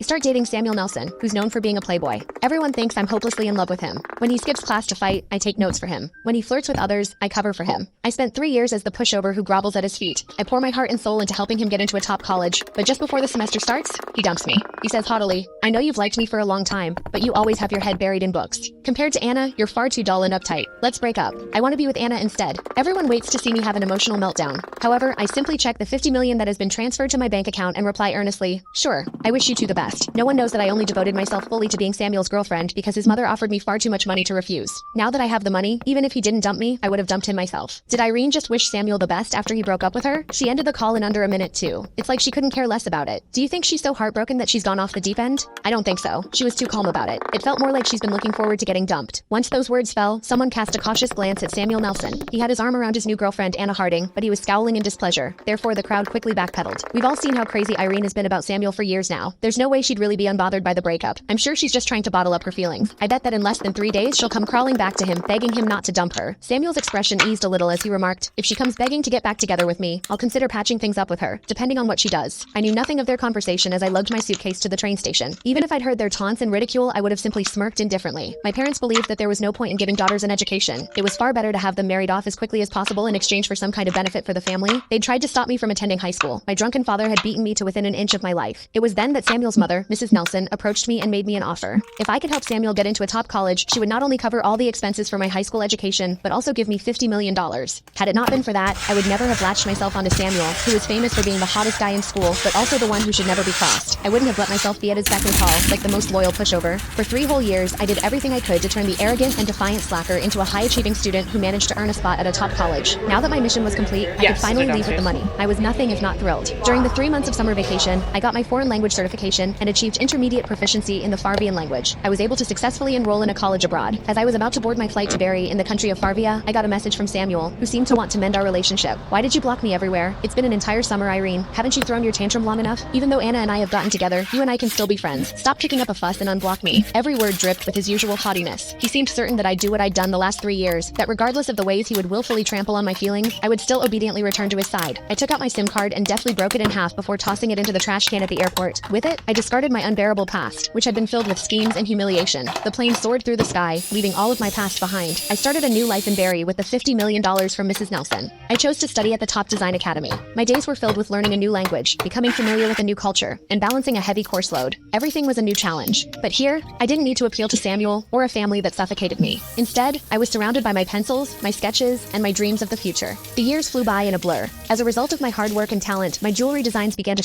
start dating Samuel Nelson, who's known for being a playboy. Everyone thinks I'm hopelessly in love with him. When he skips class to fight, I take notes for him. When he flirts with others, I cover for him. I spent 3 years as the pushover who grovels at his feet. I pour my heart and soul into helping him get into a top college, but just before the semester starts, he dumps me. He says haughtily, "I know you've liked me for a long time, but you always have your head buried in books. Compared to Anna, you're far too dull and uptight. Let's break up. I want to be with Anna instead." Everyone waits to see me have an emotional meltdown. However, I simply check the $50 million that has been transferred to my bank account and reply earnestly, "Sure, I wish you two the best." No one knows that I only devoted myself fully to being Samuel's girlfriend because his mother offered me far too much money to refuse. Now that I have the money, even if he didn't dump me, I would have dumped him myself. Did Irene just wish Samuel the best after he broke up with her? She ended the call in under a minute too. It's like she couldn't care less about it. Do you think she's so heartbroken that she's gone off the deep end? I don't think so. She was too calm about it. It felt more like she's been looking forward to getting dumped. Once those words fell, someone cast a cautious glance at Samuel Nelson. He had his arm around his new girlfriend Anna Harding, but he was scowling in displeasure. Therefore, the crowd quickly backpedaled. We've all seen how crazy Irene has been about Samuel for years now. There's no way she'd really be unbothered by the breakup. I'm sure she's just trying to bottle up her feelings. I bet that in less than 3 days she'll come crawling back to him, begging him not to dump her. Samuel's expression eased a little as he remarked, "If she comes begging to get back together with me, I'll consider patching things up with her, depending on what she does." I knew nothing of their conversation as I lugged my suitcase to the train station. Even if I'd heard their taunts and ridicule, I would have simply smirked indifferently. My parents believed that there was no point in giving daughters an education. It was far better to have them married off as quickly as possible in exchange for some kind of benefit for the family. They'd tried to stop me from attending high school. My drunken father had beaten me to within an inch of my life. It was then that Samuel's mother, Mrs. Nelson, approached me and made me an offer. If I could help Samuel get into a top college, she would not only cover all the expenses for my high school education, but also give me $50 million. Had it not been for that, I would never have latched myself onto Samuel, who was famous for being the hottest guy in school, but also the one who should never be crossed. I wouldn't have let myself be at his beck and call, like the most loyal pushover. For 3 whole years, I did everything I could to turn the arrogant and defiant slacker into a high-achieving student who managed to earn a spot at a top college. Now that my mission was complete, I could finally leave with the money. I was nothing if not thrilled. During the 3 months of summer vacation, I got my foreign language certification and achieved intermediate proficiency in the Farvian language. I was able to successfully enroll in a college abroad. As I was about to board my flight to Bari in the country of Farvia, I got a message from Samuel, who seemed to want to mend our relationship. "Why did you block me everywhere? It's been an entire summer, Irene. Haven't you thrown your tantrum long enough? Even though Anna and I have gotten together, you and I can still be friends. Stop kicking up a fuss and unblock me." Every word dripped with his usual haughtiness. He seemed certain that I'd do what I'd done the last 3 years, that regardless of the ways he would willfully trample on my feelings, I would still obediently return to his side. I took out my SIM card and deftly broke it in half before tossing it into the trash can at the airport. With it, I discarded my unbearable past, which had been filled with schemes and humiliation. The plane soared through the sky, leaving all of my past behind. I started a new life in Bari with the $50 million from Mrs. Nelson. I chose to study at the top design academy. My days were filled with learning a new language, becoming familiar with a new culture, and balancing a heavy course load. Everything was a new challenge. But here, I didn't need to appeal to Samuel or a family that suffocated me. Instead, I was surrounded by my pencils, my sketches, and my dreams of the future. The years flew by in a blur. As a result of my hard work and talent, my jewelry designs began to